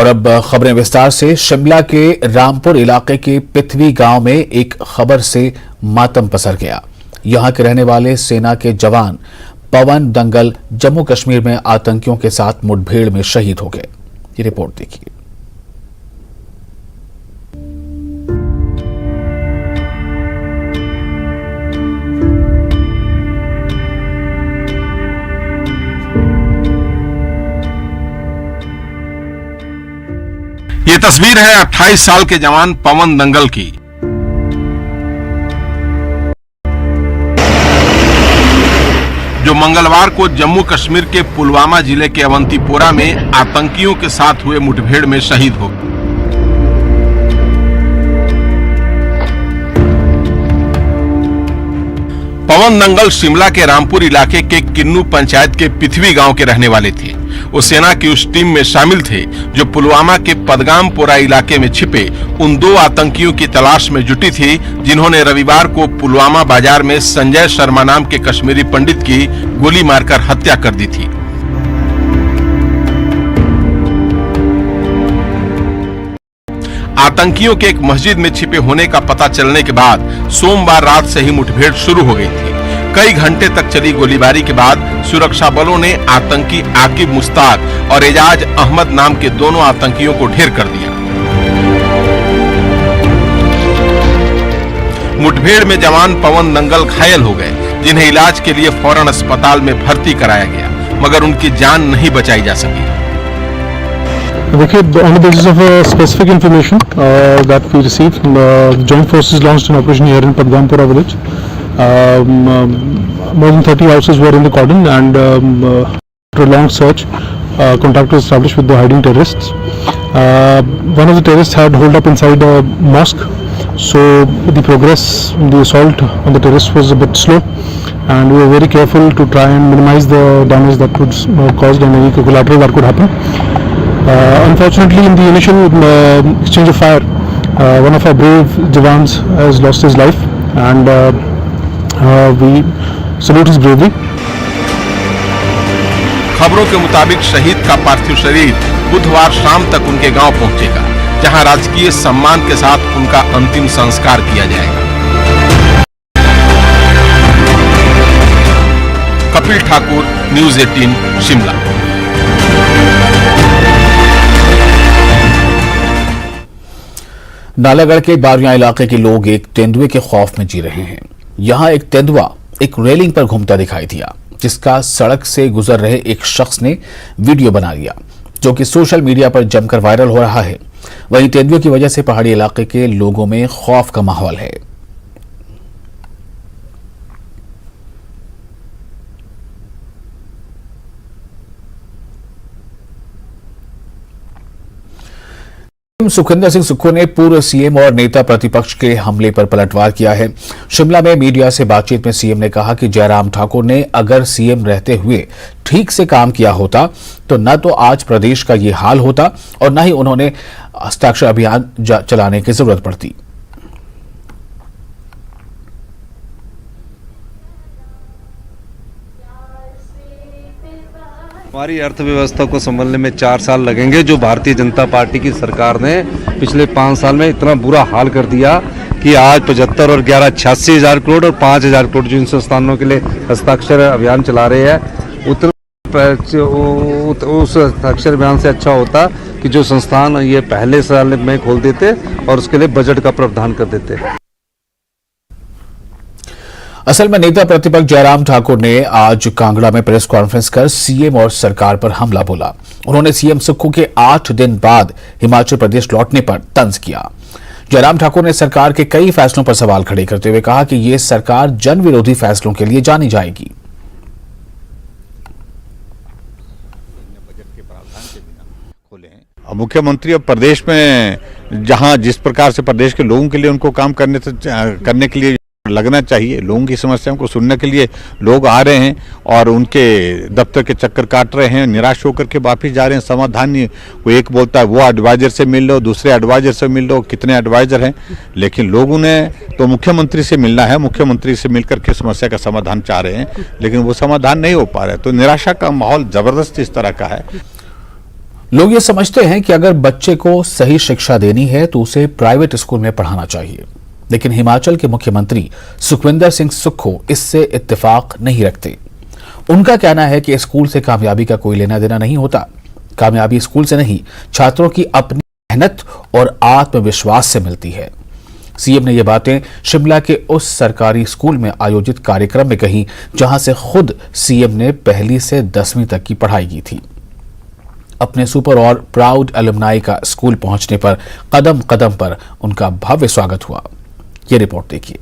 और अब खबरें विस्तार से। शिमला के रामपुर इलाके के पिथवी गांव में एक खबर से मातम पसर गया। यहां के रहने वाले सेना के जवान पवन दंगल जम्मू कश्मीर में आतंकियों के साथ मुठभेड़ में शहीद हो गए। ये रिपोर्ट देखिए। ये तस्वीर है 28 साल के जवान पवन दंगल की। जो मंगलवार को जम्मू कश्मीर के पुलवामा जिले के अवंतीपोरा में आतंकियों के साथ हुए मुठभेड़ में शहीद हो गए। पवन दंगल शिमला के रामपुर इलाके के किन्नू पंचायत के पिथवी गांव के रहने वाले थे। वो सेना की उस टीम में शामिल थे जो पुलवामा के पदगामपोरा इलाके में छिपे उन 2 आतंकियों की तलाश में जुटी थी जिन्होंने रविवार को पुलवामा बाजार में संजय शर्मा नाम के कश्मीरी पंडित की गोली मारकर हत्या कर दी थी। आतंकियों के एक मस्जिद में छिपे होने का पता चलने के बाद सोमवार रात से ही मुठभेड़ शुरू हो गई थी। कई घंटे तक चली गोलीबारी के बाद सुरक्षा बलों ने आतंकी आकिब मुश्ताक और एजाज अहमद नाम के दोनों आतंकियों को ढेर कर दिया। मुठभेड़ में जवान पवन दंगल घायल हो गए, जिन्हें इलाज के लिए फौरन अस्पताल में भर्ती कराया गया, मगर उनकी जान नहीं बचाई जा सकी। देखिए, on the basis of specific information that we received, joint forces launched an operation here in Padgampura village. More than 30 houses were in the cordon, and after a long search, contact was established with the hiding terrorists. One of the terrorists had holed up inside a mosque, so the progress, the assault on the terrorists was a bit slow, and we were very careful to try and minimize the damage that could caused and any collateral that could happen. Unfortunately, in the initial exchange of fire, one of our brave jawans has lost his life, and we salute his bravery. खबरों के मुताबिक शहीद का पार्थिव शरीर बुधवार शाम तक उनके गांव पहुंचेगा, जहां राजकीय सम्मान के साथ उनका अंतिम संस्कार किया जाएगा। कपिल ठाकुर, न्यूज़ 18, शिमला। नालागढ़ के बारियां इलाके के लोग एक तेंदुए के खौफ में जी रहे हैं। यहां एक तेंदुआ एक रेलिंग पर घूमता दिखाई दिया, जिसका सड़क से गुजर रहे एक शख्स ने वीडियो बना लिया, जो कि सोशल मीडिया पर जमकर वायरल हो रहा है। वहीं तेंदुए की वजह से पहाड़ी इलाके के लोगों में खौफ का माहौल है। सुखविंदर सिंह सुक्खू ने पूर्व सीएम और नेता प्रतिपक्ष के हमले पर पलटवार किया है। शिमला में मीडिया से बातचीत में सीएम ने कहा कि जयराम ठाकुर ने अगर सीएम रहते हुए ठीक से काम किया होता तो न तो आज प्रदेश का ये हाल होता और न ही उन्होंने हस्ताक्षर अभियान चलाने की जरूरत पड़ती। हमारी अर्थव्यवस्था को संभलने में 4 साल लगेंगे। जो भारतीय जनता पार्टी की सरकार ने पिछले 5 साल में इतना बुरा हाल कर दिया कि आज 75 और 11 86,000 करोड़ और 5,000 करोड़ जो इन संस्थानों के लिए हस्ताक्षर अभियान चला रहे हैं, उस हस्ताक्षर अभियान से अच्छा होता कि जो संस्थान ये पहले साल में खोल देते और उसके लिए बजट का प्रावधान कर देते। असल में नेता प्रतिपक्ष जयराम ठाकुर ने आज कांगड़ा में प्रेस कॉन्फ्रेंस कर सीएम और सरकार पर हमला बोला। उन्होंने सीएम सुक्खू के 8 दिन बाद हिमाचल प्रदेश लौटने पर तंज किया। जयराम ठाकुर ने सरकार के कई फैसलों पर सवाल खड़े करते हुए कहा कि ये सरकार जन विरोधी फैसलों के लिए जानी जाएगी। मुख्यमंत्री अब प्रदेश में जहां जिस प्रकार से प्रदेश के लोगों के लिए उनको काम करने के लिए लगना चाहिए, लोगों की समस्याओं को सुनने के लिए लोग आ रहे हैं और उनके दफ्तर के चक्कर काट रहे हैं, निराश होकर के वापिस जा रहे हैं। समाधान नहीं, कोई एक बोलता है वो एडवाइजर से मिल लो, दूसरे एडवाइजर से मिल लो, कितने एडवाइजर हैं, लेकिन लोगों ने तो मुख्यमंत्री से मिलना है, मुख्यमंत्री से मिलकर के समस्या का समाधान चाह रहे हैं, लेकिन वो समाधान नहीं हो पा रहा है। तो निराशा का माहौल जबरदस्त इस तरह का है। लोग ये समझते हैं कि अगर बच्चे को सही शिक्षा देनी है तो उसे प्राइवेट स्कूल में पढ़ाना चाहिए, लेकिन हिमाचल के मुख्यमंत्री सुखविंदर सिंह सुक्खू इससे इत्तेफाक नहीं रखते। उनका कहना है कि स्कूल से कामयाबी का कोई लेना देना नहीं होता। कामयाबी स्कूल से नहीं, छात्रों की अपनी मेहनत और आत्मविश्वास से मिलती है। सीएम ने ये बातें शिमला के उस सरकारी स्कूल में आयोजित कार्यक्रम में कही जहां से खुद सीएम ने पहली से 10वीं तक की पढ़ाई की थी। अपने सुपर और प्राउड एलुमनाई का स्कूल पहुंचने पर कदम कदम पर उनका भव्य स्वागत हुआ। ये रिपोर्ट देखिए।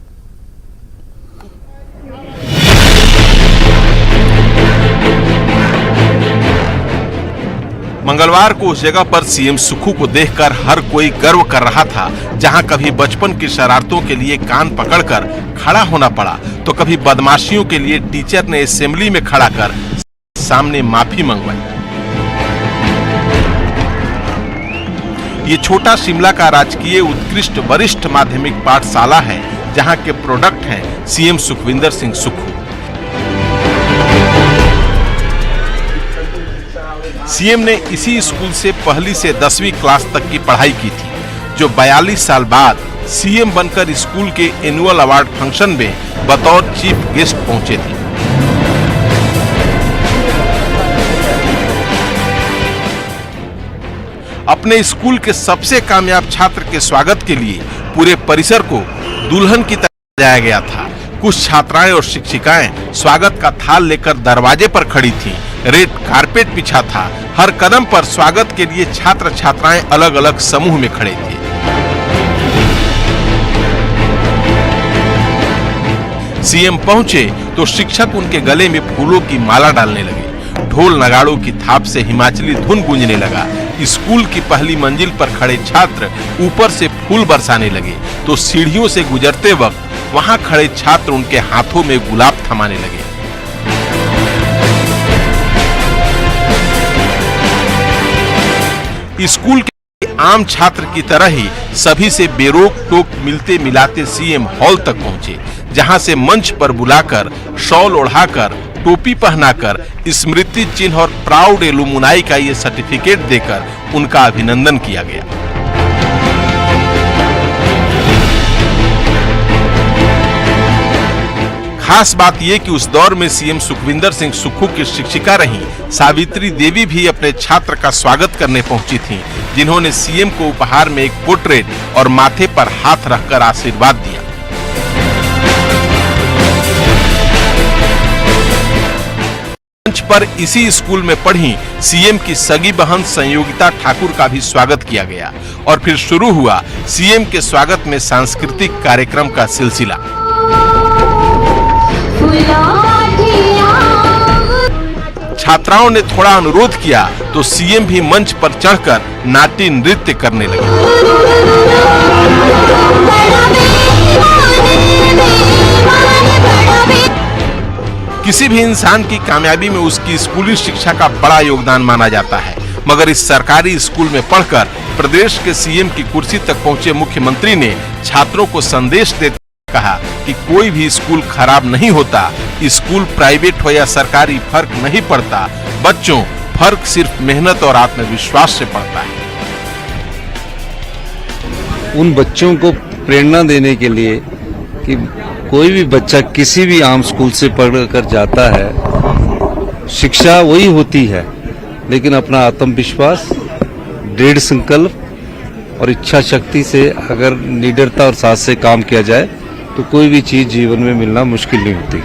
मंगलवार को उस जगह पर सीएम सुक्खू को देखकर हर कोई गर्व कर रहा था, जहां कभी बचपन की शरारतों के लिए कान पकड़कर खड़ा होना पड़ा, तो कभी बदमाशियों के लिए टीचर ने असेंबली में खड़ा कर सामने माफी मंगवाई। ये छोटा शिमला का राजकीय उत्कृष्ट वरिष्ठ माध्यमिक पाठशाला है, जहां के प्रोडक्ट हैं सीएम सुखविंदर सिंह सुक्खू। सीएम ने इसी स्कूल से पहली से 10वीं क्लास तक की पढ़ाई की थी, जो 42 साल बाद सीएम बनकर स्कूल के एनुअल अवार्ड फंक्शन में बतौर चीफ गेस्ट पहुंचे थे। अपने स्कूल के सबसे कामयाब छात्र के स्वागत के लिए पूरे परिसर को दुल्हन की तरह सजाया गया था। कुछ छात्राएं और शिक्षिकाएं स्वागत का थाल लेकर दरवाजे पर खड़ी थीं। रेड कारपेट बिछा था। हर कदम पर स्वागत के लिए छात्र छात्राएं अलग अलग समूह में खड़े थे। सीएम पहुंचे तो शिक्षक उनके गले में फूलों की माला डालने लगे। ढोल नगाड़ों की थाप से हिमाचली धुन गूंजने लगा। स्कूल की पहली मंजिल पर खड़े छात्र ऊपर से फूल बरसाने लगे, तो सीढ़ियों से गुजरते वक्त वहां खड़े छात्र उनके हाथों में गुलाब थमाने लगे। स्कूल के आम छात्र की तरह ही सभी से बेरोक टोक मिलते मिलाते सीएम हॉल तक पहुंचे, जहां से मंच पर बुलाकर शॉल ओढ़ाकर टोपी पहनाकर स्मृति चिन्ह और प्राउड एलुमनाई का ये सर्टिफिकेट देकर उनका अभिनंदन किया गया। खास बात यह कि उस दौर में सीएम सुखविंदर सिंह सुक्खू की शिक्षिका रही सावित्री देवी भी अपने छात्र का स्वागत करने पहुंची थीं, जिन्होंने सीएम को उपहार में एक पोर्ट्रेट और माथे पर हाथ रखकर आशीर्वाद दिया। मंच पर इसी स्कूल में पढ़ी सीएम की सगी बहन संयोगिता ठाकुर का भी स्वागत किया गया और फिर शुरू हुआ सीएम के स्वागत में सांस्कृतिक कार्यक्रम का सिलसिला। छात्राओं ने थोड़ा अनुरोध किया तो सीएम भी मंच पर चढ़कर नाट्य नृत्य करने लगे। किसी भी इंसान की कामयाबी में उसकी स्कूली शिक्षा का बड़ा योगदान माना जाता है, मगर इस सरकारी स्कूल में पढ़कर प्रदेश के सीएम की कुर्सी तक पहुंचे मुख्यमंत्री ने छात्रों को संदेश देते कहा कि कोई भी स्कूल खराब नहीं होता, स्कूल प्राइवेट हो या सरकारी फर्क नहीं पड़ता, बच्चों फर्क सिर्फ मेहनत और आत्मविश्वास से पड़ता है। उन बच्चों को प्रेरणा देने के लिए कि कोई भी बच्चा किसी भी आम स्कूल से पढ़कर जाता है, शिक्षा वही होती है, लेकिन अपना आत्मविश्वास, दृढ़ संकल्प और इच्छा शक्ति से अगर निडरता और साथ से काम किया जाए तो कोई भी चीज जीवन में मिलना मुश्किल नहीं होती।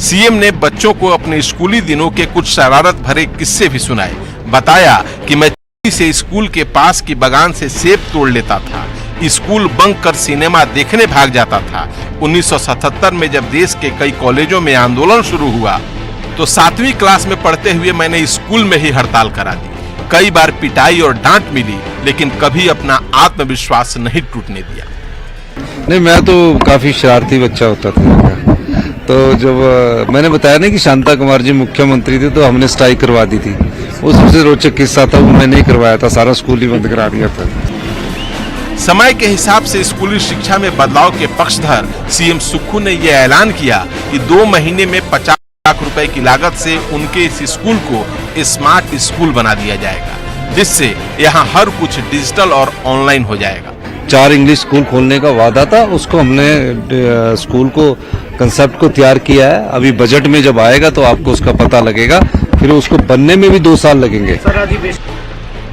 सीएम ने बच्चों को अपने स्कूली दिनों के कुछ शरारत भरे किस्से भी सुनाए। बताया कि मैं से स्कूल के पास की बगान से सेब तोड़ लेता था, स्कूल बंक कर सिनेमा देखने भाग जाता था। 1977 में जब देश के कई कॉलेजों में आंदोलन शुरू हुआ तो 7वीं क्लास में पढ़ते हुए मैंने स्कूल में ही हड़ताल करा दी। कई बार पिटाई और डांट मिली, लेकिन कभी अपना आत्मविश्वास नहीं टूटने दिया। नहीं, मैं तो काफी शरारती बच्चा होता था। तो जब मैंने बताया ना कि शांता कुमार जी मुख्यमंत्री थे तो हमने स्ट्राइक करवा दी थी। वो सबसे रोचक किस्सा था, वो मैं नहीं करवाया था, सारा स्कूल ही बंद करा दिया था। समय के हिसाब से स्कूली शिक्षा में बदलाव के पक्षधर सीएम सुक्खू ने यह ऐलान किया कि 2 महीने में 50 लाख रुपए की लागत से उनके इस स्कूल को स्मार्ट स्कूल बना दिया जाएगा, जिससे यहाँ हर कुछ डिजिटल और ऑनलाइन हो जाएगा। 4 इंग्लिश स्कूल खोलने का वादा था, उसको हमने स्कूल को कंसेप्ट को तैयार किया है। अभी बजट में जब आएगा तो आपको उसका पता लगेगा, फिर उसको बनने में भी 2 साल लगेंगे।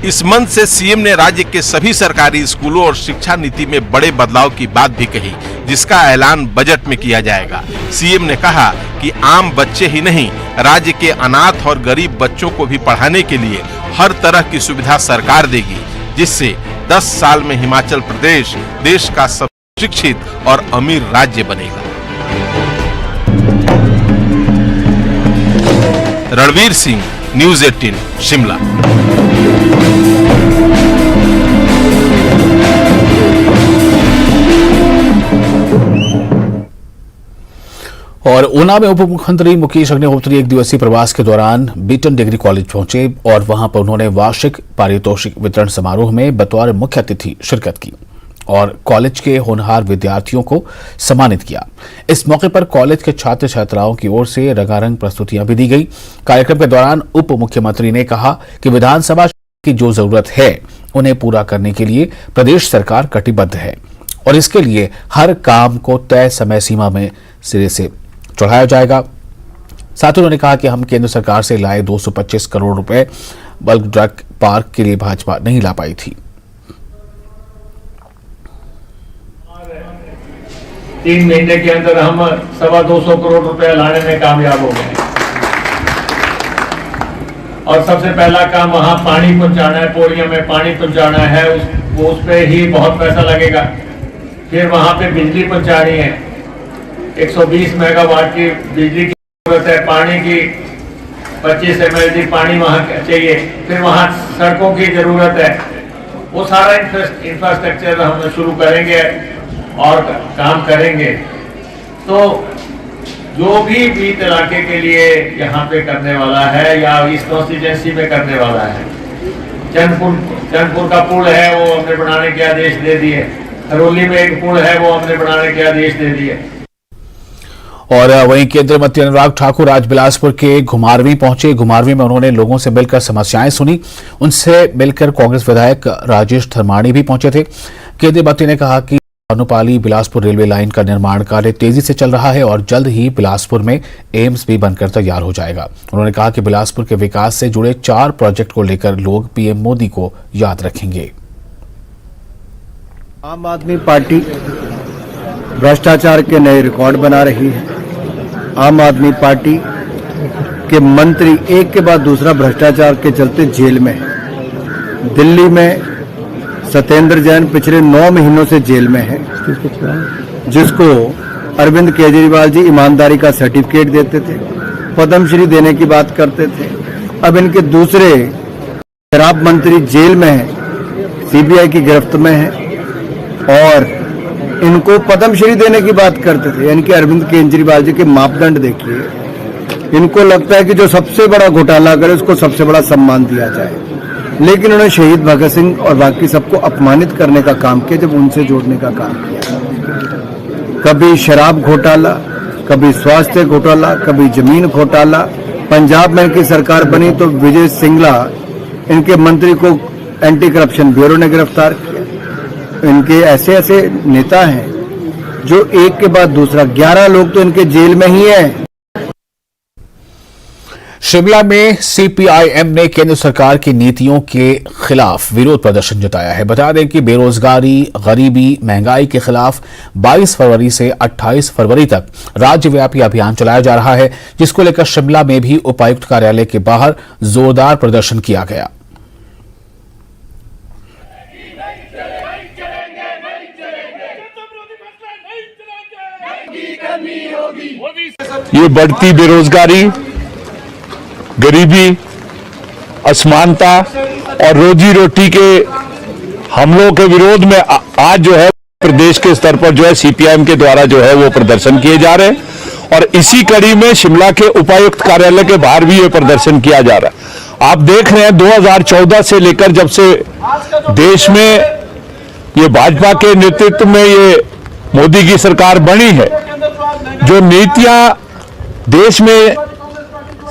इस मंच से सीएम ने राज्य के सभी सरकारी स्कूलों और शिक्षा नीति में बड़े बदलाव की बात भी कही, जिसका ऐलान बजट में किया जाएगा। सीएम ने कहा कि आम बच्चे ही नहीं, राज्य के अनाथ और गरीब बच्चों को भी पढ़ाने के लिए हर तरह की सुविधा सरकार देगी, जिससे 10 साल में हिमाचल प्रदेश देश का सबसे शिक्षित और अमीर राज्य बनेगा। रणवीर सिंह, न्यूज़ 18, शिमला। और ऊना में उप मुख्यमंत्री मुकेश अग्निहोत्री एक दिवसीय प्रवास के दौरान बीटन डिग्री कॉलेज पहुंचे और वहां पर उन्होंने वार्षिक पारितोषिक वितरण समारोह में बतौर मुख्य अतिथि शिरकत की और कॉलेज के होनहार विद्यार्थियों को सम्मानित किया। इस मौके पर कॉलेज के छात्र छात्राओं की ओर से रंगारंग प्रस्तुतियां भी दी गई। कार्यक्रम के दौरान उप मुख्यमंत्री ने कहा कि विधानसभा की जो जरूरत है उन्हें पूरा करने के लिए प्रदेश सरकार कटिबद्ध है और इसके लिए हर काम को तय समय सीमा में सिरे से चढ़ाया जाएगा। साथ ही उन्होंने कहा कि हम केंद्र सरकार से लाए 225 करोड़ रुपए बल्क ड्रग पार्क के लिए भाजपा नहीं ला पाई थी। 3 महीने के अंदर हम 225 करोड़ रुपए लाने में कामयाब हो गए और सबसे पहला काम वहां पानी पहुंचाना है, पोड़िया में पानी पहुंचाना है, उस पे ही बहुत पैसा लगेगा। फिर वहां पे बिजली पहुंचानी है, 120 मेगावाट की बिजली की जरूरत है, पानी की 25 ml पानी वहां चाहिए, फिर वहां सड़कों की जरूरत है। वो सारा इंफ्रास्ट्रक्चर हम शुरू करेंगे और काम करेंगे। तो जो भी बीट इलाके के लिए यहाँ पे करने वाला है या इस कॉन्स्टिट्यूएंसी में करने वाला है, चंदपुर का पुल है वो हमने बनाने के आदेश दे दिए, हरोली में एक पुल है वो हमने बनाने के आदेश दे दिए। और वहीं केंद्रीय मंत्री अनुराग ठाकुर आज बिलासपुर के घुमारवीं पहुंचे। घुमारवीं में उन्होंने लोगों से मिलकर समस्याएं सुनी। उनसे मिलकर कांग्रेस विधायक राजेश धर्माणी भी पहुंचे थे। केंद्रीय मंत्री ने कहा कि अनुपाली बिलासपुर रेलवे लाइन का निर्माण कार्य तेजी से चल रहा है और जल्द ही बिलासपुर में एम्स भी बनकर तैयार हो जाएगा। उन्होंने कहा कि बिलासपुर के विकास से जुड़े 4 प्रोजेक्ट को लेकर लोग पीएम मोदी को याद रखेंगे। आम आदमी पार्टी भ्रष्टाचार के नए रिकॉर्ड बना रही है। आम आदमी पार्टी के मंत्री एक के बाद दूसरा भ्रष्टाचार के चलते जेल में है। दिल्ली में सत्येंद्र जैन पिछले 9 महीनों से जेल में है, जिसको अरविंद केजरीवाल जी ईमानदारी का सर्टिफिकेट देते थे, पद्मश्री देने की बात करते थे। अब इनके दूसरे शराब मंत्री जेल में है, सीबीआई की गिरफ्त में है और इनको पद्मश्री देने की बात करते थे। यानी कि अरविंद केजरीवाल जी के मापदंड देखिए। इनको लगता है कि जो सबसे बड़ा घोटाला करे उसको सबसे बड़ा सम्मान दिया जाए, लेकिन उन्होंने शहीद भगत सिंह और बाकी सबको अपमानित करने का काम किया जब उनसे जोड़ने का काम किया। कभी शराब घोटाला, कभी स्वास्थ्य घोटाला, कभी जमीन घोटाला। पंजाब में इनकी सरकार बनी तो विजय सिंगला इनके मंत्री को एंटी करप्शन ब्यूरो ने गिरफ्तार किया। इनके ऐसे ऐसे नेता हैं जो एक के बाद दूसरा, 11 लोग तो इनके जेल में ही हैं। शिमला में सीपीआईएम ने केंद्र सरकार की नीतियों के खिलाफ विरोध प्रदर्शन जताया है। बता दें कि बेरोजगारी, गरीबी, महंगाई के खिलाफ 22 फरवरी से 28 फरवरी तक राज्यव्यापी अभियान चलाया जा रहा है, जिसको लेकर शिमला में भी उपायुक्त कार्यालय के बाहर जोरदार प्रदर्शन किया गया। ये बढ़ती बेरोजगारी, गरीबी, असमानता और रोजी रोटी के हमलों के विरोध में आज जो है प्रदेश के स्तर पर जो है सीपीआईएम के द्वारा जो है वो प्रदर्शन किए जा रहे हैं और इसी कड़ी में शिमला के उपायुक्त कार्यालय के बाहर भी ये प्रदर्शन किया जा रहा है। आप देख रहे हैं 2014 से लेकर जब से देश में ये भाजपा के नेतृत्व में ये मोदी की सरकार बनी है, जो नीतियां देश में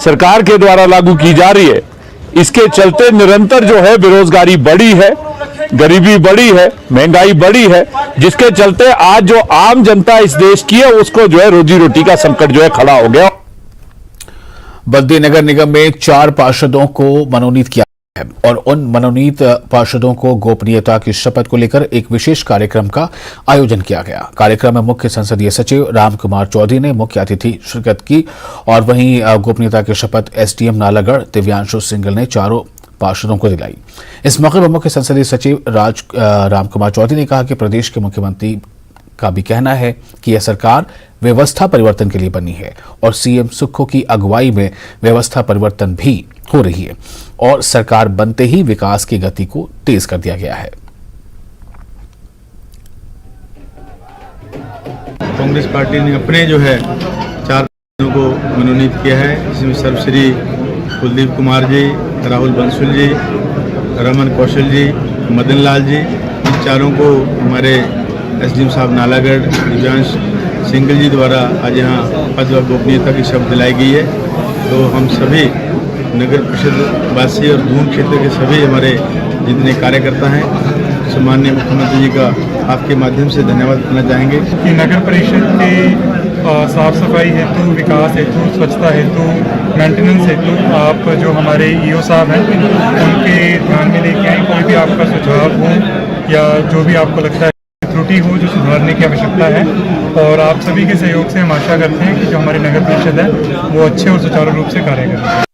सरकार के द्वारा लागू की जा रही है, इसके चलते निरंतर जो है बेरोजगारी बढ़ी है, गरीबी बढ़ी है, महंगाई बढ़ी है, जिसके चलते आज जो आम जनता इस देश की है उसको जो है रोजी रोटी का संकट जो है खड़ा हो गया। बद्दी नगर निगम में 4 पार्षदों को मनोनीत किया है और उन मनोनीत पार्षदों को गोपनीयता की शपथ को लेकर एक विशेष कार्यक्रम का आयोजन किया गया। कार्यक्रम में मुख्य संसदीय सचिव रामकुमार चौधरी ने मुख्य अतिथि शिरकत की और वहीं गोपनीयता की शपथ एसडीएम नालागढ़ दिव्यांशु सिंगल ने चारों पार्षदों को दिलाई। इस मौके पर मुख्य संसदीय सचिव रामकुमार चौधरी ने कहा कि प्रदेश के मुख्यमंत्री का भी कहना है कि यह सरकार व्यवस्था परिवर्तन के लिए बनी है और सीएम सुक्खू की अगुवाई में व्यवस्था परिवर्तन भी हो रही है और सरकार बनते ही विकास की गति को तेज कर दिया गया है। कांग्रेस पार्टी ने अपने जो है 4 को मनोनीत किया है, जिसमें सर्वश्री कुलदीप कुमार जी, राहुल बंसल जी, रमन कौशल जी, मदन लाल जी, इन चारों को हमारे एसडीएम साहब नालागढ़ दिव्यांश सिंगल जी द्वारा आज यहाँ पद व गोपनीयता की शपथ दिलाई गई है। तो हम सभी नगर परिषद वासी और दून क्षेत्र के सभी हमारे जितने कार्यकर्ता हैं, सम्माननीय मुख्यमंत्री जी का आपके माध्यम से धन्यवाद करना चाहेंगे कि नगर परिषद के साफ सफाई हेतु, विकास हेतु, स्वच्छता हेतु, मेंटेनेंस हेतु आप जो हमारे ईओ साहब हैं उनके ध्यान में लेके आए। कोई भी आपका सुझाव हो या जो भी आपको लगता है त्रुटि हो जो सुधारने की आवश्यकता है, और आप सभी के सहयोग से हम आशा करते हैं कि जो हमारी नगर परिषद है वो अच्छे और सुचारू रूप से कार्य करे।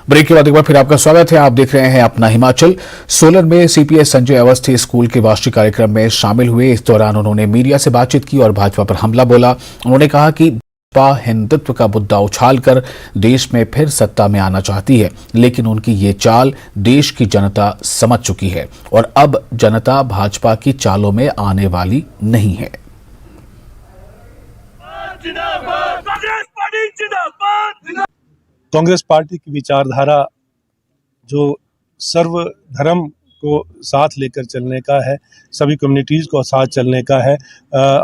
ब्रेक के बाद एक बार फिर आपका स्वागत है। आप देख रहे हैं अपना हिमाचल। सोलन में सीपीएस संजय अवस्थी स्कूल के वार्षिक कार्यक्रम में शामिल हुए। इस दौरान उन्होंने मीडिया से बातचीत की और भाजपा पर हमला बोला। उन्होंने कहा कि भाजपा हिंदुत्व का मुद्दा उछालकर देश में फिर सत्ता में आना चाहती है, लेकिन उनकी ये चाल देश की जनता समझ चुकी है और अब जनता भाजपा की चालों में आने वाली नहीं है। कांग्रेस पार्टी की विचारधारा जो सर्वधर्म को साथ लेकर चलने का है, सभी कम्युनिटीज़ को साथ चलने का है।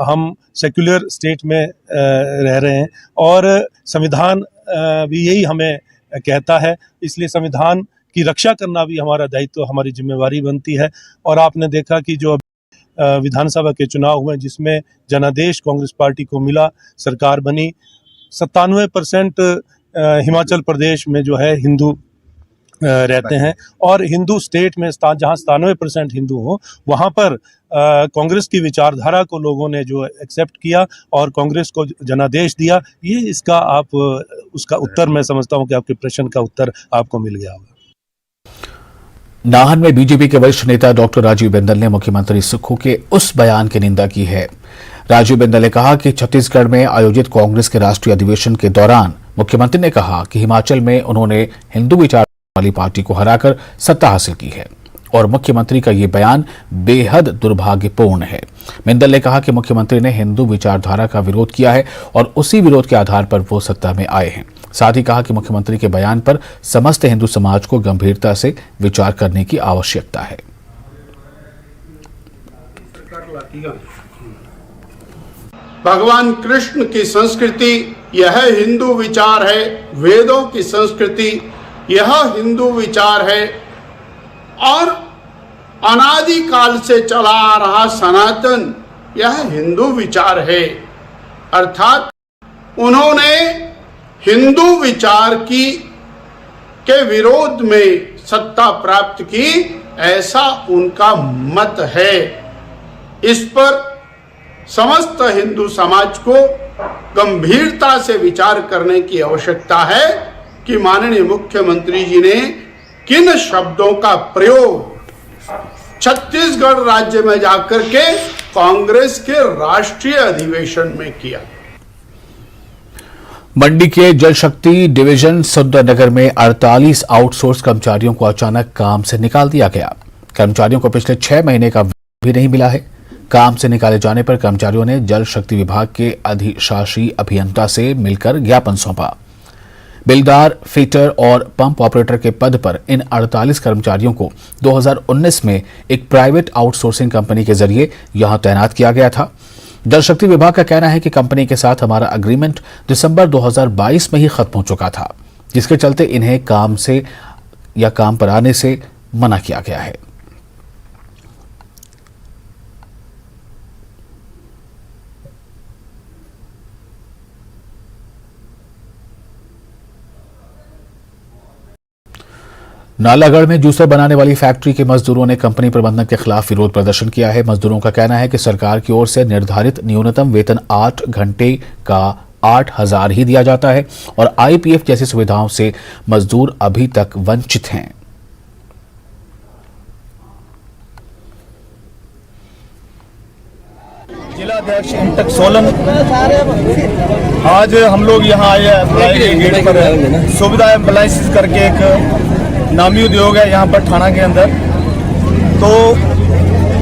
हम सेक्युलर स्टेट में रह रहे हैं और संविधान भी यही हमें कहता है, इसलिए संविधान की रक्षा करना भी हमारा दायित्व, हमारी जिम्मेवारी बनती है। और आपने देखा कि जो विधानसभा के चुनाव हुए जिसमें जनादेश कांग्रेस पार्टी को मिला, सरकार बनी, 97% हिमाचल प्रदेश में जो है हिंदू रहते हैं और हिंदू स्टेट में जहाँ 97% हिंदू हो वहाँ पर कांग्रेस की विचारधारा को लोगों ने जो एक्सेप्ट किया और कांग्रेस को जनादेश दिया। ये इसका आप उसका उत्तर मैं समझता हूँ कि आपके प्रश्न का उत्तर आपको मिल गया होगा। नाहन में बीजेपी के वरिष्ठ नेता डॉक्टर राजीव बिंदल ने मुख्यमंत्री सुक्खू के उस बयान की निंदा की है। राजीव बिंदल ने कहा कि छत्तीसगढ़ में आयोजित कांग्रेस के राष्ट्रीय अधिवेशन के दौरान मुख्यमंत्री ने कहा कि हिमाचल में उन्होंने हिंदू विचार वाली पार्टी को हराकर सत्ता हासिल की है और मुख्यमंत्री का ये बयान बेहद दुर्भाग्यपूर्ण है। बिंदल ने कहा कि मुख्यमंत्री ने हिंदू विचारधारा का विरोध किया है और उसी विरोध के आधार पर वो सत्ता में आए हैं। साथ ही कहा कि मुख्यमंत्री के बयान पर समस्त हिंदू समाज को गंभीरता से विचार करने की आवश्यकता है। भगवान कृष्ण की संस्कृति यह हिंदू विचार है, वेदों की संस्कृति यह हिंदू विचार है और अनादि काल से चला आ रहा सनातन यह हिंदू विचार है। अर्थात उन्होंने हिंदू विचार के विरोध में सत्ता प्राप्त की, ऐसा उनका मत है। इस पर समस्त हिंदू समाज को गंभीरता से विचार करने की आवश्यकता है कि माननीय मुख्यमंत्री जी ने किन शब्दों का प्रयोग छत्तीसगढ़ राज्य में जाकर के कांग्रेस के राष्ट्रीय अधिवेशन में किया। मंडी के जल शक्ति डिवीजन सुंदरनगर में 48 आउटसोर्स कर्मचारियों को अचानक काम से निकाल दिया गया। कर्मचारियों को पिछले 6 महीने का भी नहीं मिला है। काम से निकाले जाने पर कर्मचारियों ने जल शक्ति विभाग के अधिशासी अभियंता से मिलकर ज्ञापन सौंपा। बिलदार, फिटर और पंप ऑपरेटर के पद पर इन 48 कर्मचारियों को 2019 में एक प्राइवेट आउटसोर्सिंग कंपनी के जरिए यहां तैनात किया गया था। जल शक्ति विभाग का कहना है कि कंपनी के साथ हमारा एग्रीमेंट दिसंबर 2022 में ही खत्म हो चुका था, जिसके चलते इन्हें काम से या काम पर आने से मना किया गया है। नालागढ़ में जूसर बनाने वाली फैक्ट्री के मजदूरों ने कंपनी प्रबंधन के खिलाफ विरोध प्रदर्शन किया है। मजदूरों का कहना है कि सरकार की ओर से निर्धारित न्यूनतम वेतन 8 घंटे का 8,000 ही दिया जाता है और IPF जैसी सुविधाओं से मजदूर अभी तक वंचित हैं। जिलाध्यक्ष इंटक सोलन, आज हम लोग यहाँ आए हैं गेट पर सुविधा एम्प्लाइज करके एक नामी उद्योग है यहाँ पर थाना के अंदर। तो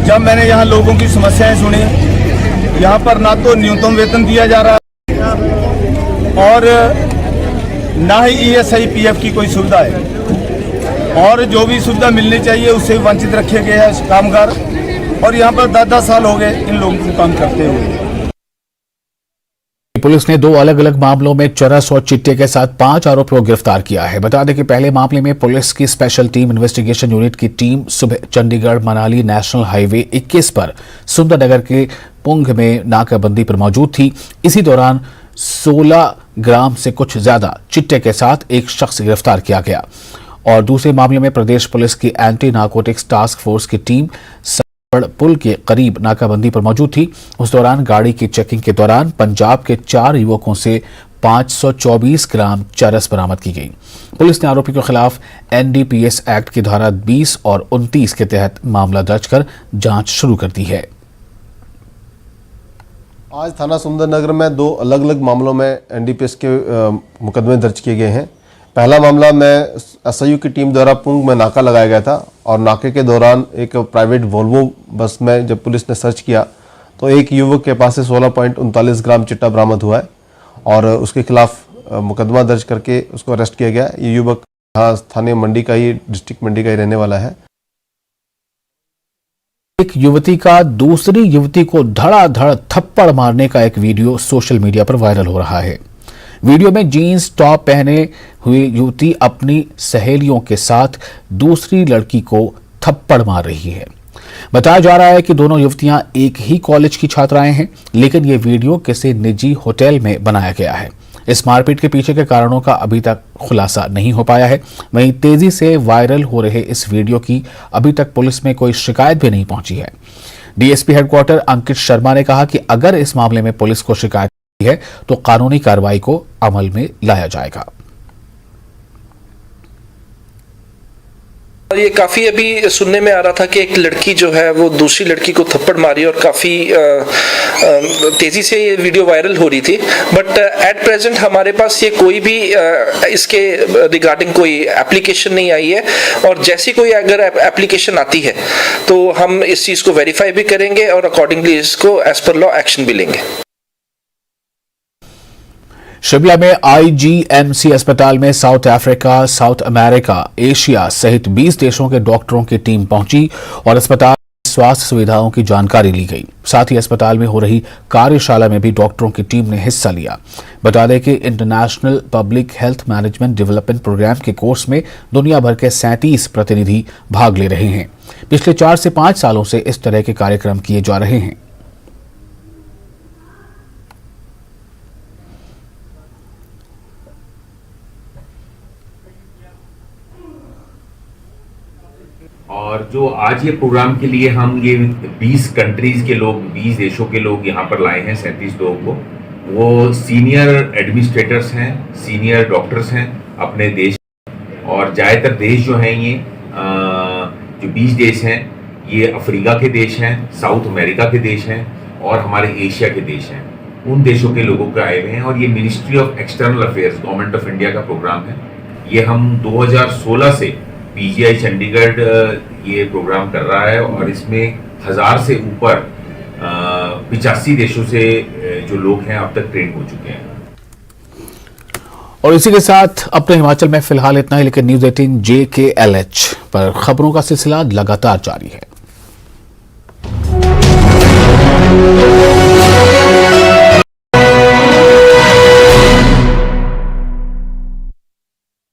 जब मैंने यहाँ लोगों की समस्याएं सुनी, यहाँ पर ना तो न्यूनतम वेतन दिया जा रहा है और ना ही ESI PF की कोई सुविधा है और जो भी सुविधा मिलनी चाहिए उससे वंचित रखे गए हैं कामगार। और यहाँ पर 10-10 साल हो गए इन लोगों को काम करते हुए। पुलिस ने 2 अलग अलग मामलों में चरस और चिट्टे के साथ 5 आरोपियों को गिरफ्तार किया है। बता दें कि पहले मामले में पुलिस की स्पेशल टीम इन्वेस्टिगेशन यूनिट की टीम सुबह चंडीगढ़ मनाली नेशनल हाईवे 21 पर सुंदरनगर के पुंग में नाकाबंदी पर मौजूद थी। इसी दौरान 16 ग्राम से कुछ ज्यादा चिट्टे के साथ एक शख्स गिरफ्तार किया गया और दूसरे मामले में प्रदेश पुलिस की एंटी नारकोटिक्स टास्क फोर्स की टीम पुल के करीब नाकाबंदी पर मौजूद थी। उस दौरान गाड़ी की चेकिंग के दौरान पंजाब के 4 युवकों से 524 ग्राम चरस बरामद की गई। पुलिस ने आरोपी के खिलाफ NDPS एक्ट की धारा 20 और 29 के तहत मामला दर्ज कर जांच शुरू कर दी है। आज थाना सुंदरनगर में 2 अलग अलग मामलों में NDPS के मुकदमे दर्ज किए गए हैं। पहला मामला में SIU की टीम द्वारा पुंग में नाका लगाया गया था और नाके के दौरान एक प्राइवेट वोल्वो बस में जब पुलिस ने सर्च किया तो एक युवक के पास से 16.39 ग्राम चिट्टा बरामद हुआ है और उसके खिलाफ मुकदमा दर्ज करके उसको अरेस्ट किया गया। ये युवक यहाँ स्थानीय मंडी का ही, डिस्ट्रिक्ट मंडी का ही रहने वाला है। एक युवती का दूसरी युवती को धड़ाधड़ थप्पड़ मारने का एक वीडियो सोशल मीडिया पर वायरल हो रहा है। वीडियो में जीन्स टॉप पहने हुई युवती अपनी सहेलियों के साथ दूसरी लड़की को थप्पड़ मार रही है। बताया जा रहा है कि दोनों युवतियां एक ही कॉलेज की छात्राएं हैं, लेकिन यह वीडियो किसी निजी होटल में बनाया गया है। इस मारपीट के पीछे के कारणों का अभी तक खुलासा नहीं हो पाया है। वहीं तेजी से वायरल हो रहे इस वीडियो की अभी तक पुलिस में कोई शिकायत भी नहीं पहुंची है। DSP हेडक्वार्टर अंकित शर्मा ने कहा कि अगर इस मामले में पुलिस को शिकायत है तो कानूनी कार्रवाई को अमल में लाया जाएगा। और ये काफी अभी सुनने में आ रहा था कि एक लड़की जो है वो दूसरी लड़की को थप्पड़ मारी और काफी तेजी से ये वीडियो वायरल हो रही थी। बट एट प्रेजेंट हमारे पास ये कोई भी इसके रिगार्डिंग कोई एप्लीकेशन नहीं आई है और जैसी कोई अगर एप्लीकेशन आती है तो हम इस चीज को वेरीफाई भी करेंगे और अकॉर्डिंगली इसको एज पर लॉ एक्शन भी लेंगे। शिमला में IGMC अस्पताल में south Africa, south America, Asia सहित 20 देशों के डॉक्टरों की टीम पहुंची और अस्पताल में स्वास्थ्य सुविधाओं की जानकारी ली गई। साथ ही अस्पताल में हो रही कार्यशाला में भी डॉक्टरों की टीम ने हिस्सा लिया। बता दें कि international public health management development programme के कोर्स में दुनिया भर के 37 प्रतिनिधि भाग ले रहे हैं। पिछले 4 से 5 सालों से इस तरह के कार्यक्रम किए जा रहे हैं। और जो आज ये प्रोग्राम के लिए हम ये 20 कंट्रीज के लोग, 20 देशों के लोग यहाँ पर लाए हैं, 37 लोगों को, वो सीनियर एडमिनिस्ट्रेटर्स हैं, सीनियर डॉक्टर्स हैं अपने देश। और ज़्यादातर देश जो हैं ये जो 20 देश हैं ये अफ्रीका के देश हैं, साउथ अमेरिका के देश हैं और हमारे एशिया के देश हैं। उन देशों के लोगों के आए हुए हैं और ये ministry of external affairs, government of India का प्रोग्राम है। ये हम 2016 से PGI चंडीगढ़ ये प्रोग्राम कर रहा है और इसमें 1000 से ऊपर 85 देशों से जो लोग हैं अब तक ट्रेन हो चुके हैं। और इसी के साथ अपने हिमाचल में फिलहाल इतना ही, लेकिन न्यूज़ 18 JKLH पर खबरों का सिलसिला लगातार जारी है।